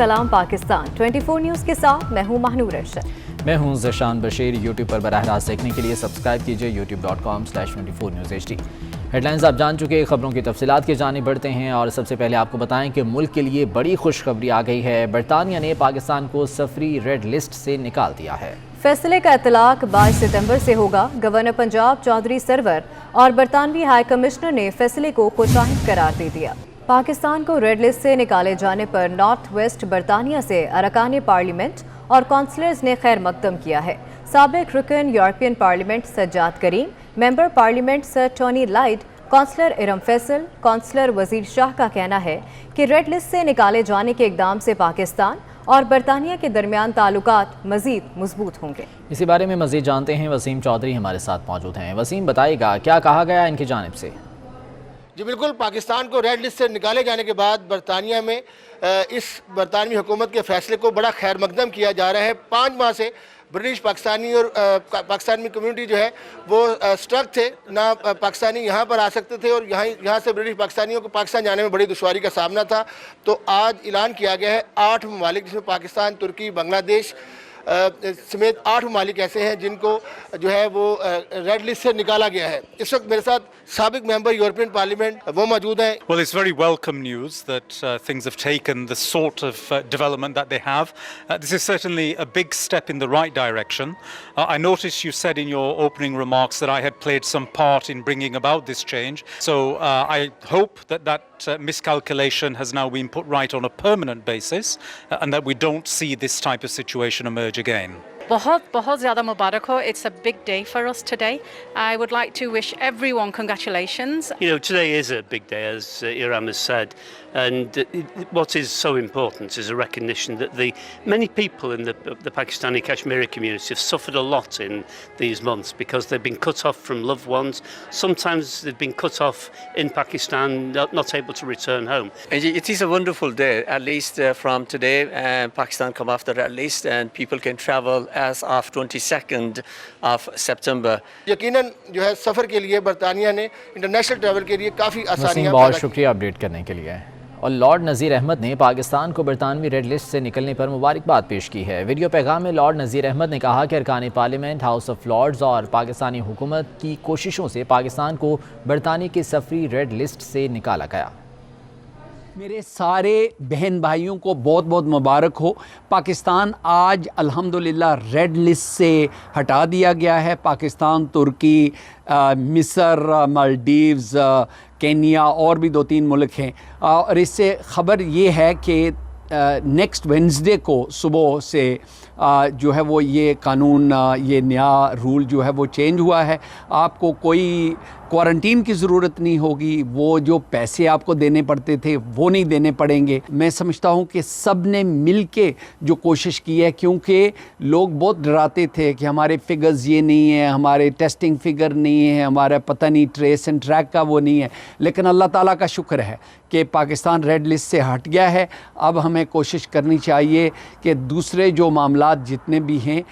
सलाम पाकिस्तान 24 न्यूज़ के साथ मैं हूं महानूर अरशद। मैं हूं ज़शान बशीर। यूट्यूब पर बराह रास्त देखने के लिए सब्सक्राइब कीजिए youtube.com/24 News HD। हेडलाइंस आप जान चुके, खबरों की तफसीलात की जानिब बढ़ते हैं और सबसे पहले आपको बताएं कि मुल्क के लिए बड़ी खुशखबरी आ गई है। बरतानिया ने पाकिस्तान को सफरी रेड लिस्ट से निकाल दिया है। फैसले का इतलाक 22 सितंबर से होगा। गवर्नर पंजाब चौधरी सरवर और बरतानवी हाई कमिश्नर ने फैसले को खुशाहिद करार दे दिया। पाकिस्तान को रेड लिस्ट से निकाले जाने पर नॉर्थ वेस्ट बरतानिया से अरकान पार्लियामेंट और काउंसलर्स ने खैर मकदम किया है। साबिक रुकन यूरोपियन पार्लियामेंट सज्जाद करीम, मेंबर पार्लियामेंट सर टोनी लाइड, काउंसलर इरम फैसल, काउंसलर वजीर शाह का कहना है कि रेड लिस्ट से निकाले जाने के इकदाम से पाकिस्तान और बरतानिया के दरमियान ताल्लुकात मजीद मजबूत होंगे। इसी बारे में मजीद जानते हैं, वसीम चौधरी हमारे साथ मौजूद हैं। वसीम, बताइएगा क्या कहा गया इनकी जानिब से? जी बिल्कुल, पाकिस्तान को रेड लिस्ट से निकाले जाने के बाद बरतानिया में इस बरतानवी हुकूमत के फैसले को बड़ा खैर मकदम किया जा रहा है। 5 माह से ब्रिटिश पाकिस्तानी और पाकिस्तानी कम्युनिटी जो है वो स्ट्रक थे, ना पाकिस्तानी यहाँ पर आ सकते थे और यहाँ से ब्रिटिश पाकिस्तानियों को पाकिस्तान जाने में बड़ी दुश्वारी का सामना था। तो आज ऐलान किया गया है 8 ममालिक जिसमें पाकिस्तान, तुर्की, बांग्लादेश समेत 8 ममालिक ऐसे हैं जिनको जो है वो रेड लिस्ट से निकाला गया है। इस वक्त मेरे साथ साबिक मेंबर यूरोपियन पार्लियामेंट वो मौजूद हैं। Well, it's very welcome news that things have taken the sort of development that they have. This is certainly a big step in the right direction. I noticed you said in your opening remarks that I had played some part in bringing about this change. So I hope that miscalculation has now been put right on a permanent basis and that we don't see this type of situation emerge again. बहुत ज़्यादा मुबारक हो. It's a big day for us today. I would like to wish everyone congratulations. You know, today is a big day, as Iram has said, and what is so important is a recognition that the many people in the Pakistani Kashmiri community have suffered a lot in these months because they've been cut off from loved ones. Sometimes they've been cut off in Pakistan, not able to return home. It is a wonderful day. At least from today, Pakistan come after at least, and people can travel as of 22nd of September. यकीनन जो है सफ़र के लिए बरतानिया ने international travel के लिए काफ़ी आसानियाँ बहुत शुक्रिया अपडेट करने के लिए। और लॉर्ड नज़ीर अहमद ने पाकिस्तान को बरतानवी रेड लिस्ट से निकलने पर मुबारकबाद पेश की है। वीडियो पैगाम में लॉर्ड नज़ीर अहमद ने कहा कि अरकान पार्लियामेंट, हाउस ऑफ लॉर्ड्स और पाकिस्तानी हुकूमत की कोशिशों से पाकिस्तान को बरतानिया की सफरी रेड लिस्ट से निकाला गया। मेरे सारे बहन भाइयों को बहुत बहुत मुबारक हो। पाकिस्तान आज अल्हम्दुलिल्लाह रेड लिस्ट से हटा दिया गया है। पाकिस्तान, तुर्की, मिस्र, मालदीव्स, केन्या और भी 2-3 मुल्क हैं। और इससे ख़बर ये है कि नेक्स्ट वेडनेसडे को सुबह से जो है वो ये कानून, ये नया रूल जो है वो चेंज हुआ है। आपको कोई क्वारंटीन की ज़रूरत नहीं होगी। वो जो पैसे आपको देने पड़ते थे वो नहीं देने पड़ेंगे। मैं समझता हूँ कि सब ने मिल के जो कोशिश की है, क्योंकि लोग बहुत डराते थे कि हमारे फिगर्स ये नहीं है, हमारे टेस्टिंग फिगर नहीं है, हमारा पता नहीं ट्रेस एंड ट्रैक का वो नहीं है। लेकिन अल्लाह ताला का शुक्र है कि पाकिस्तान रेड लिस्ट से हट गया है। अब हमें कोशिश करनी चाहिए कि दूसरे जो मामलात जितने भी हैं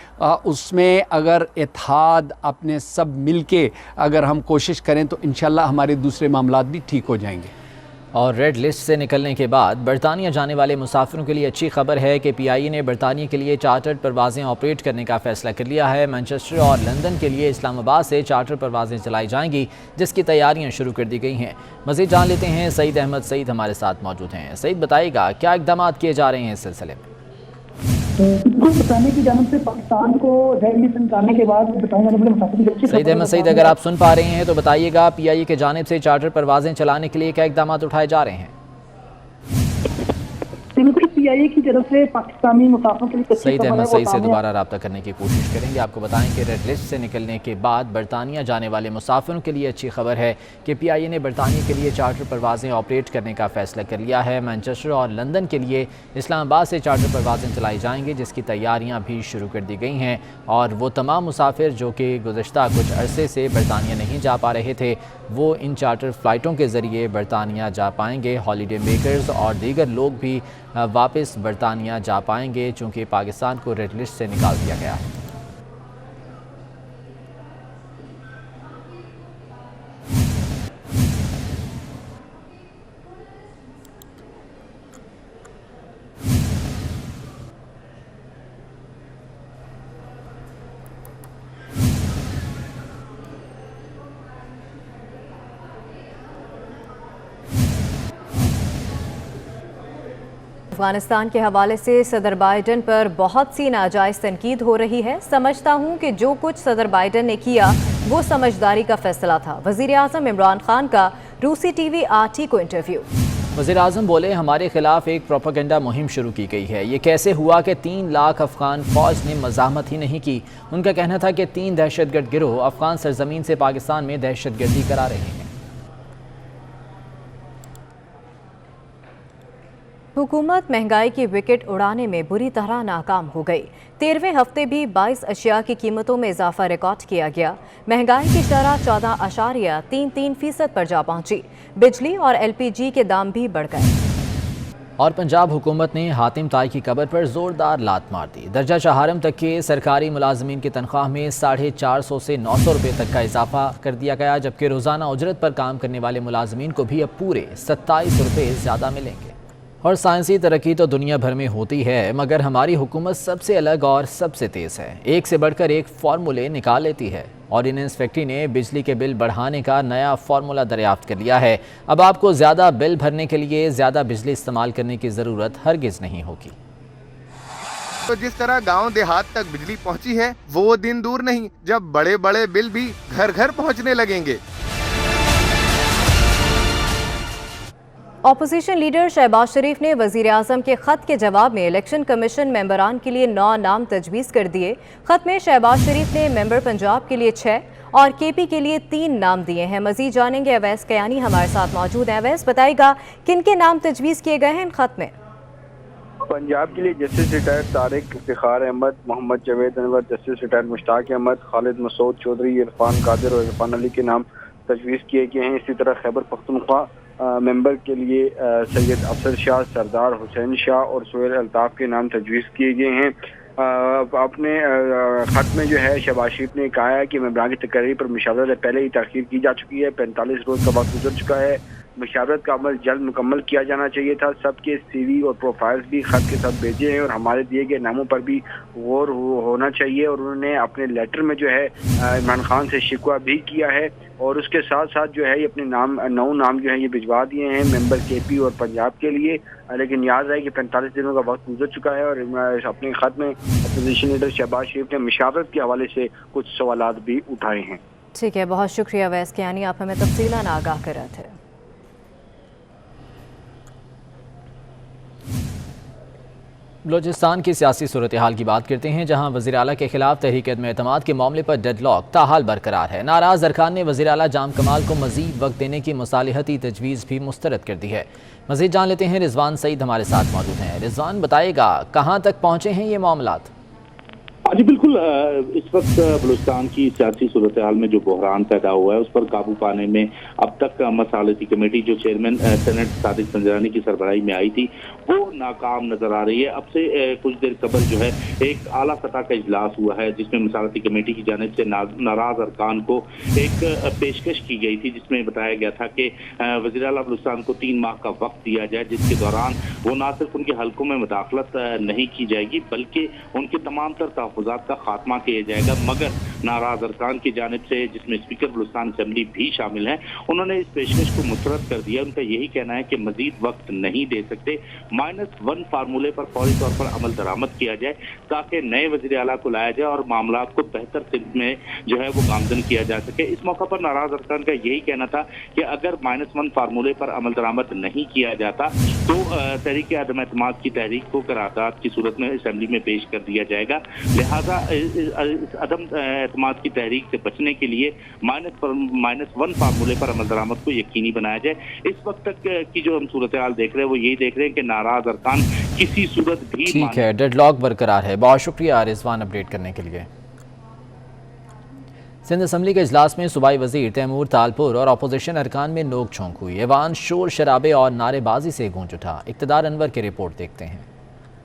उसमें अगर इत्तेहाद अपने सब मिल के अगर हम कोशिश करें तो इंशाल्लाह हमारे दूसरे मामलात भी ठीक हो जाएंगे। और रेड लिस्ट से निकलने के बाद बरतानिया जाने वाले मुसाफिरों के लिए अच्छी खबर है कि PIA ने बरतानिया के लिए चार्टर्ड परवाज़ें ऑपरेट करने का फ़ैसला कर लिया है। मैनचेस्टर और लंदन के लिए इस्लामाबाद से चार्टर परवाज़ें चलाई जाएंगी, जिसकी तैयारियां शुरू कर दी गई हैं। मज़ीद जान लेते हैं, सईद अहमद सईद हमारे साथ मौजूद हैं। सईद, बताइएगा क्या इक़दाम किए जा रहे हैं इस सिलसिले में? बताने की जानिब से पाकिस्तान को रेड लिस्ट निकालने के बाद सईद अहमद सईद, अगर आप सुन पा रहे हैं तो बताइएगा PIA के जानिब से चार्टर परवाज़ें चलाने के लिए क्या इक़दाम उठाए जा रहे हैं? PIA की तरफ से पाकिस्तानी मुसाफिरों के लिए सईद अहमद सईद से दोबारा रब्ता करने की कोशिश करेंगे। आपको बताएं कि रेड लिस्ट से निकलने के बाद बरतानिया जाने वाले मुसाफिरों के लिए अच्छी खबर है कि PIA ने बरतानिया के लिए चार्टर परवाज़ें ऑपरेट करने का फ़ैसला कर लिया है। मैनचेस्टर और लंदन के लिए इस्लामाबाद से चार्टर परवाज़ें चलाई जाएंगी, जिसकी तैयारियाँ भी शुरू कर दी गई हैं। और वो तमाम मुसाफिर जो कि गुज़श्ता कुछ अरसे से बरतानिया नहीं जा पा रहे थे, वो इन चार्टर फ़्लाइटों के ज़रिए बरतानिया जा पाएंगे। हॉलीडे मेकर्स और दीगर लोग भी वापस बरतानिया जा पाएंगे, चूँकि पाकिस्तान को रेड लिस्ट से निकाल दिया गया है। افغانستان کے حوالے سے صدر بائیڈن پر بہت سی ناجائز تنقید ہو رہی ہے. سمجھتا ہوں کہ جو کچھ صدر بائیڈن نے کیا وہ سمجھداری کا فیصلہ تھا. وزیر اعظم عمران خان کا روسی ٹی وی RT کو انٹرویو. وزیر اعظم بولے ہمارے خلاف ایک پروپیگنڈا مہم شروع کی گئی ہے. یہ کیسے ہوا کہ 3 لاکھ افغان فوج نے مزاحمت ہی نہیں کی. ان کا کہنا تھا کہ 3 دہشت گرد گروہ افغان سرزمین سے پاکستان میں دہشت گردی کرا رہے ہیں. حکومت مہنگائی کی وکٹ اڑانے میں بری طرح ناکام ہو گئی. 13ویں ہفتے بھی 22 اشیاء کی قیمتوں میں اضافہ ریکارڈ کیا گیا. مہنگائی کی شرح 14.33% پر جا پہنچی. بجلی اور LPG کے دام بھی بڑھ گئے. اور پنجاب حکومت نے حاتم طائی کی قبر پر زوردار لات مار دی. درجہ چہارم تک کے سرکاری ملازمین کی تنخواہ میں 450 سے 900 روپے تک کا اضافہ کر دیا گیا، جبکہ روزانہ اجرت پر کام کرنے والے ملازمین کو بھی اب پورے 27 روپے زیادہ ملیں گے. اور سائنسی ترقی تو دنیا بھر میں ہوتی ہے، مگر ہماری حکومت سب سے الگ اور سب سے تیز ہے. ایک سے بڑھ کر ایک فارمولے نکال لیتی ہے. آرڈیننس فیکٹری نے بجلی کے بل بڑھانے کا نیا فارمولا دریافت کر لیا ہے. اب آپ کو زیادہ بل بھرنے کے لیے زیادہ بجلی استعمال کرنے کی ضرورت ہرگز نہیں ہوگی. تو جس طرح گاؤں دیہات تک بجلی پہنچی ہے وہ دن دور نہیں جب بڑے بڑے بل بھی گھر گھر پہنچنے لگیں گے. اپوزیشن لیڈر شہباز شریف نے وزیر اعظم کے خط کے جواب میں الیکشن کمیشن ممبران کے لیے 9 نام تجویز کر دیے. خط میں شہباز شریف نے ممبر پنجاب کے لیے 6 اور KP کے لیے 3 نام دیے ہیں. مزید جانیں گے اویس کیانی ہمارے ساتھ موجود ہیں. اویس بتائے گا کن کے نام تجویز کیے گئے ہیں ان خط میں؟ پنجاب کے لیے جسٹس ریٹائرڈ طارق افتخار احمد، محمد جاوید انور، جسٹس ریٹائرڈ مشتاق احمد، خالد مسعود چودھری، عرفان قادر اور عرفان علی کے نام تجویز کیے گئے ہیں. اسی طرح خیبر پختونخوا ممبر کے لیے سید افسر شاہ، سردار حسین شاہ اور سہیل الطاف کے نام تجویز کیے گئے ہیں. اپنے خط میں جو ہے شہباز شریف نے کہا ہے کہ ممبران کی تقرری پر مشاورت سے پہلے ہی تاخیر کی جا چکی ہے. 45 روز کا وقت گزر چکا ہے. مشاورت کا عمل جلد مکمل کیا جانا چاہیے تھا. سب کے CV اور پروفائلز بھی خط کے ساتھ بھیجے ہیں اور ہمارے دیے گئے ناموں پر بھی غور ہونا چاہیے. اور انہوں نے اپنے لیٹر میں جو ہے عمران خان سے شکوہ بھی کیا ہے اور اس کے ساتھ ساتھ جو ہے یہ اپنے 9 نام جو ہیں یہ بھجوا دیے ہیں ممبر KP اور پنجاب کے لیے. لیکن یاد رہے کہ 45 دنوں کا وقت گزر چکا ہے اور اپنے خط میں اپوزیشن لیڈر شہباز شریف نے مشاورت کے حوالے سے کچھ سوالات بھی اٹھائے ہیں. ٹھیک ہے، بہت شکریہ اویس کیانی، آپ ہمیں تفصیلاً آگاہ کر رہے تھے. بلوچستان کی سیاسی صورتحال کی بات کرتے ہیں، جہاں وزیر اعلیٰ کے خلاف تحریک عدم اعتماد کے معاملے پر ڈیڈ لاک تاحال برقرار ہے. ناراض ارکان نے وزیر اعلیٰ جام کمال کو مزید وقت دینے کی مصالحتی تجویز بھی مسترد کر دی ہے. مزید جان لیتے ہیں، رضوان سعید ہمارے ساتھ موجود ہیں. رضوان بتائے گا کہاں تک پہنچے ہیں یہ معاملات؟ جی بالکل، اس وقت بلوچستان کی سیاسی صورتحال میں جو بحران پیدا ہوا ہے اس پر قابو پانے میں اب تک مصالحتی کمیٹی جو چیئرمین سینٹ صادق سنجرانی کی سربراہی میں آئی تھی وہ ناکام نظر آ رہی ہے. اب سے کچھ دیر قبل جو ہے ایک اعلیٰ سطح کا اجلاس ہوا ہے جس میں مصالحتی کمیٹی کی جانب سے ناراض ارکان کو ایک پیشکش کی گئی تھی جس میں بتایا گیا تھا کہ وزیر اعلیٰ بلوچستان کو 3 ماہ کا وقت دیا جائے جس کے دوران وہ نہ صرف ان کے حلقوں میں مداخلت نہیں کی جائے گی بلکہ ان کے تمام تر تحفظات کا خاتمہ کیا جائے گا. مگر ناراض ارکان کی جانب سے جس میں اسپیکر بلوچستان اسمبلی بھی شامل ہیں انہوں نے اس پیشکش کو مسترد کر دیا. ان کا یہی کہنا ہے کہ مزید وقت نہیں دے سکتے. -1 فارمولے پر فوری طور پر عمل درآمد کیا جائے تاکہ نئے وزیر اعلیٰ کو لایا جائے اور معاملات کو بہتر سمت میں جو ہے وہ گامزن کیا جا سکے. اس موقع پر ناراض ارکان کا یہی کہنا تھا کہ اگر -1 فارمولے پر عمل درآمد نہیں کیا جاتا تو تحریک عدم اعتماد کی تحریک کو قرارداد کی صورت میں اسمبلی میں پیش کر دیا جائے گا. لہذا عدم اعتماد کی تحریک سے بچنے کے لیے -1 فارمولے پر عمل درآمد کو یقینی بنایا جائے. اس وقت تک کی جو ہم صورتحال دیکھ رہے ہیں وہ یہی دیکھ رہے ہیں کہ ناراض ارکان کسی صورت بھی ٹھیک ہے، ڈیڈ لاک برقرار ہے. بہت شکریہ رضوان اپڈیٹ کرنے کے لیے. سندھ اسمبلی کے اجلاس میں صوبائی وزیر تیمور تالپور اور اپوزیشن ارکان میں نوک جھونک ہوئی. ایوان شور شرابے اور نعرے بازی سے گونج اٹھا. اقتدار انور کی رپورٹ دیکھتے ہیں.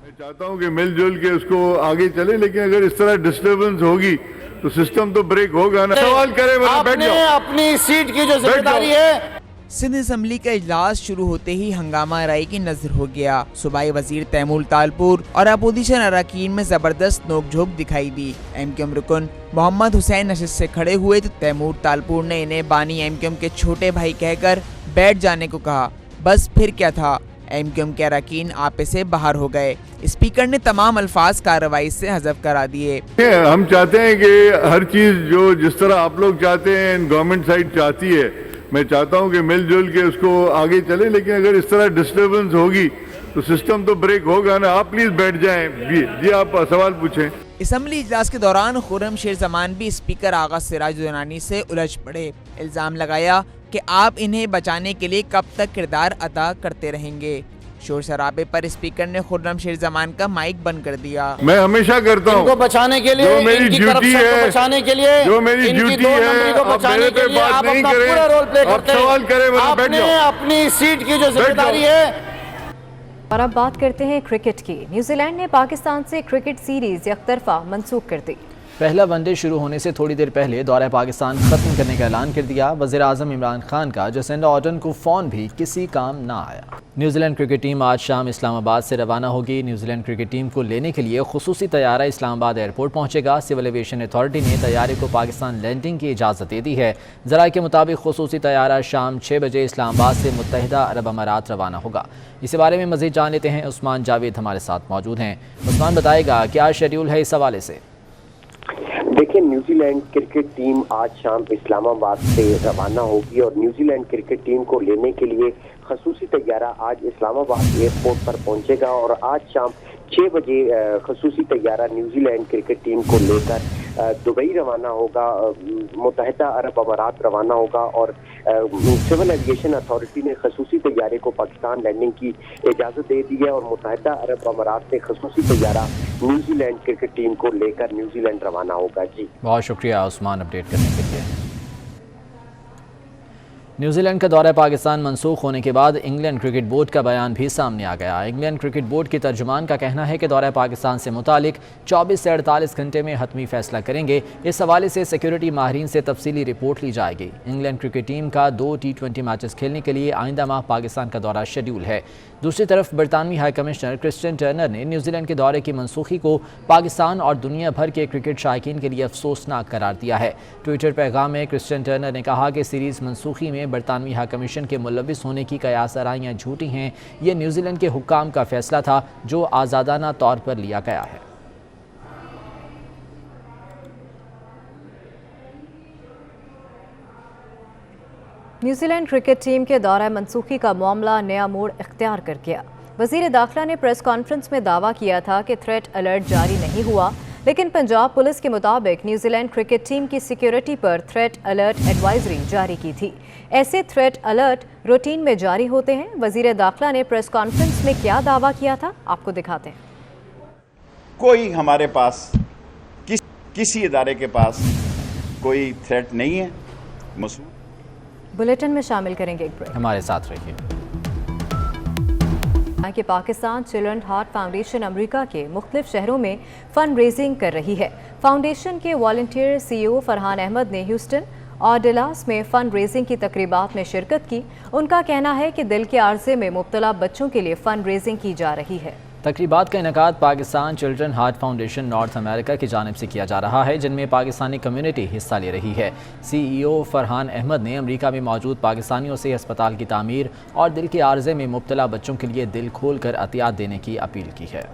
میں چاہتا ہوں کہ مل جل کے اس کو آگے چلے، لیکن اگر اس طرح ڈسٹربنس ہوگی تو سسٹم تو بریک ہوگا نا. سوال کرے بیٹھ جاؤ. اپنی سیٹ کی جو ذمہ داری ہے. سندھ اسمبلی کا اجلاس شروع ہوتے ہی ہنگامہ رائی کی نظر ہو گیا. صوبائی وزیر تیمور تالپور اور اپوزیشن اراکین میں زبردست نوک جھونک دکھائی دی. MQM رکن محمد حسین نشست سے کھڑے ہوئے تو تیمور تالپور نے انہیں بانی MQM کے چھوٹے بھائی کہہ کر بیٹھ جانے کو کہا. بس پھر کیا تھا، MQM के अरकान आपे से बाहर हो गए। स्पीकर ने तमाम अल्फाज कार्रवाई से हज़फ करा दिए। हम चाहते हैं कि हर चीज जो जिस तरह आप लोग चाहते हैं गवर्नमेंट साइड चाहती है, मैं चाहता हूं कि मिलजुल के उसको आगे चले, लेकिन अगर इस तरह डिस्टर्बेंस होगी तो सिस्टम तो ब्रेक होगा ना। आप प्लीज बैठ जाएं। जी आप सवाल पूछें। असम्बली इजलास के दौरान खुर्रम शेर जमान भी स्पीकर आगा सिराज दुरानी से उलझ पड़े। इल्ज़ाम लगाया कि आप इन्हें बचाने के लिए कब तक किरदार अदा करते रहेंगे। शोर शराबे पर स्पीकर ने खुर्रम शेर जमान का माइक बंद कर दिया। मैं हमेशा करता हूँ इनको बचाने के लिए, जो मेरी ड्यूटी है, बचाने के लिए, जो मेरी ड्यूटी है, आप मेरे पे बात नहीं करें, आप सवाल करें, वरना बैठ जाओ। अपनी सीट की जो जिम्मेदारी है। और अब बात करते हैं क्रिकेट की। न्यूजीलैंड ने पाकिस्तान से क्रिकेट सीरीज एकतरफा मंसूख कर दी। पहला वनडे शुरू होने से थोड़ी देर पहले दौरा पाकिस्तान ख़त्म करने का ऐलान कर दिया। वज़ीर-ए-आज़म इमरान खान का जसिंडा आर्डर्न को फ़ोन भी किसी काम ना आया। न्यूजीलैंड क्रिकेट टीम आज शाम इस्लामाबाद से रवाना होगी। न्यूजीलैंड क्रिकेट टीम को लेने के लिए खुसूसी तैयारा इस्लामाबाद एयरपोर्ट पहुंचेगा। सिविल एविएशन अथॉरिटी ने तैयारे को पाकिस्तान लैंडिंग की इजाज़त दे दी है। ज़राए के मुताबिक खुसूसी तैयारा शाम 6 बजे इस्लामाबाद से मुत्तहिदा अरब अमारात रवाना होगा। इस बारे में मज़ीद जान लेते हैं। उस्मान जावेद हमारे साथ मौजूद हैं। उस्मान, बताएगा क्या शेड्यूल है इस हवाले से? देखिए, न्यूजीलैंड क्रिकेट टीम आज शाम इस्लामाबाद से रवाना होगी और न्यूजीलैंड क्रिकेट टीम को लेने के लिए खसूसी तैयारा आज इस्लामाबाद एयरपोर्ट पर पहुंचेगा और आज शाम 6 बजे खसूसी तैयारा न्यूजीलैंड क्रिकेट टीम को लेकर दुबई रवाना होगा, मुत्तहिदा अरब अमारात रवाना होगा और सिविल एविएशन अथॉरिटी ने खसूसी तैयारे को पाकिस्तान लैंडिंग की इजाज़त दे दी है और मुत्तहिदा अरब अमारात से खसूसी तैयारा न्यूजीलैंड क्रिकेट टीम को लेकर न्यूजीलैंड रवाना होगा। जी बहुत शुक्रिया उस्मान अपडेट करने के लिए। न्यूजीलैंड का दौरा पाकिस्तान मनसूख होने के बाद इंग्लैंड क्रिकेट बोर्ड का बयान भी सामने आ गया। इंग्लैंड क्रिकेट बोर्ड के तर्जुमान का कहना है कि दौरा पाकिस्तान से मुतालिक 24 से 48 घंटे में हतमी फैसला करेंगे। इस हवाले से सिक्योरिटी माहिरीन से तफसीली रिपोर्ट ली जाएगी। इंग्लैंड क्रिकेट टीम का 2 T20 मैचेस खेलने के लिए आइंदा माह पाकिस्तान का दौरा शेड्यूल है। दूसरी तरफ बरतानवी हाई कमिश्नर क्रिस्टियन टर्नर ने न्यूजीलैंड के दौरे की मनसूखी को पाकिस्तान और दुनिया भर के क्रिकेट शायकीन के लिए अफसोसनाक करार दिया है। ट्विटर पैगाम में क्रिस्टियन टर्नर ने कहा कि सीरीज़ मनसूखी में बरतानवी हाई कमीशन के मुलविस होने की कयास आराइयाँ झूठी हैं। ये न्यूजीलैंड के हुक्काम का फैसला था जो आज़ादाना तौर पर लिया गया है। न्यूजीलैंड क्रिकेट टीम के दौरा मनसूखी का मामला नया मोड़ इख्तियार कर गया। वज़ीर दाखिला ने प्रेस कॉन्फ्रेंस में दावा किया था कि थ्रेट अलर्ट जारी नहीं हुआ, लेकिन पंजाब पुलिस के मुताबिक न्यूजीलैंड क्रिकेट टीम की सिक्योरिटी पर थ्रेट अलर्ट एडवाइजरी जारी की थी। ऐसे थ्रेट अलर्ट रूटीन में जारी होते हैं। वज़ीर दाखिला ने प्रेस कॉन्फ्रेंस में क्या दावा किया था, आपको दिखाते हैं। कोई हमारे पास किसी इदारे के पास कोई थ्रेट नहीं है। बुलेटिन में शामिल करेंगे एक ब्रेक। हमारे साथ रहिए। कि Pakistan Children Heart foundation America के मुख्तलिफ शहरों में फंड रेजिंग कर रही है। फाउंडेशन के वॉलंटियर CEO फरहान अहमद ने ह्यूस्टन और डलास में फंड रेजिंग की तकरीबात में शिरकत की। उनका कहना है कि दिल के आर्जे में मुब्तला बच्चों के लिए फंड रेजिंग की जा रही है। तकरीबात का इनेकाद Pakistan Children Heart Foundation North America की जानिब से किया जा रहा है, जिनमें पाकिस्तानी कम्युनिटी हिस्सा ले रही है। CEO फरहान अहमद ने अमेरिका में मौजूद पाकिस्तानियों से अस्पताल की तामीर और दिल के आर्जे में मुब्तला बच्चों के लिए दिल खोल कर अतियात देने की अपील की है।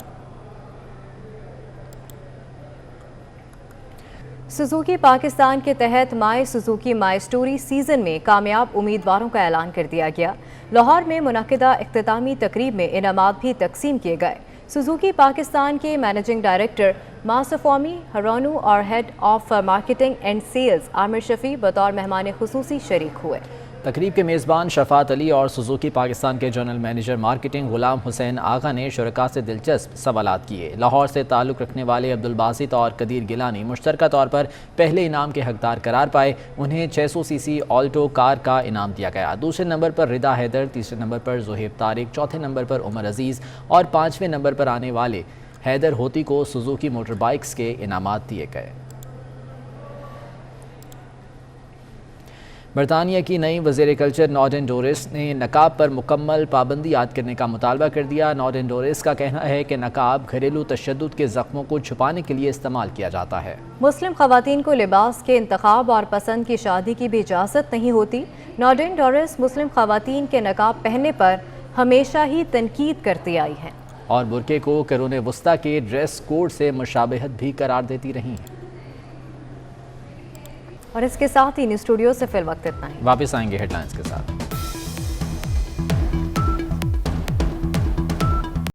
सुजुकी पाकिस्तान के तहत माई सुजुकी माई स्टोरी सीजन में कामयाब उम्मीदवारों का ऐलान कर दिया गया। लाहौर में मुनक्किदा इख्तितामी तकरीब में इनामात भी तकसीम किए गए। सुजुकी पाकिस्तान के मैनेजिंग डायरेक्टर मासफोमी हरानू और head of marketing and sales Aamir Shafi बतौर मेहमान खुसूसी शरीक हुए। तकरीब के मेज़बान शफात अली और सुजुकी पाकिस्तान के general manager marketing Ghulam Hussain आगा ने शुरका से दिलचस्प सवालात किए। लाहौर से ताल्लुक़ रखने वाले अब्दुल बासित और कदीर गिलानी मुश्तरका तौर पर पहले इनाम के हकदार करार पाए। उन्हें 600 cc ऑल्टो कार का इनाम दिया गया। दूसरे नंबर पर रिदा हैदर, तीसरे नंबर पर जोहेब तारिक, चौथे नंबर पर उमर अजीज़ और 5वें नंबर पर आने वाले हैदर होती को सुजुकी मोटर बाइक्स के इनामात दिए गए। बरतानिया की नई वज़ीर कल्चर नॉर्डन डोरिस ने नकाब पर मुकम्मल पाबंदी आयद करने का मुतालबा कर दिया। नॉर्डन डोरिस का कहना है कि नकाब घरेलू तशद्दुद के ज़ख्मों को छुपाने के लिए इस्तेमाल किया जाता है। मुस्लिम ख़वातीन को लिबास के इंतखाब और पसंद की शादी की भी इजाज़त नहीं होती। नॉर्डन डोरिस मुस्लिम ख़वातीन के नकाब पहनने पर हमेशा ही तनकीद करती आई हैं और बुरके को क़ुरून वस्ता के ड्रेस कोड से मुशाबहत भी करार देती रही हैं। और इसके साथ ही न्यूज़ स्टूडियो से फिल वक्त इतना ही। वापस आएंगे हेडलाइंस के साथ।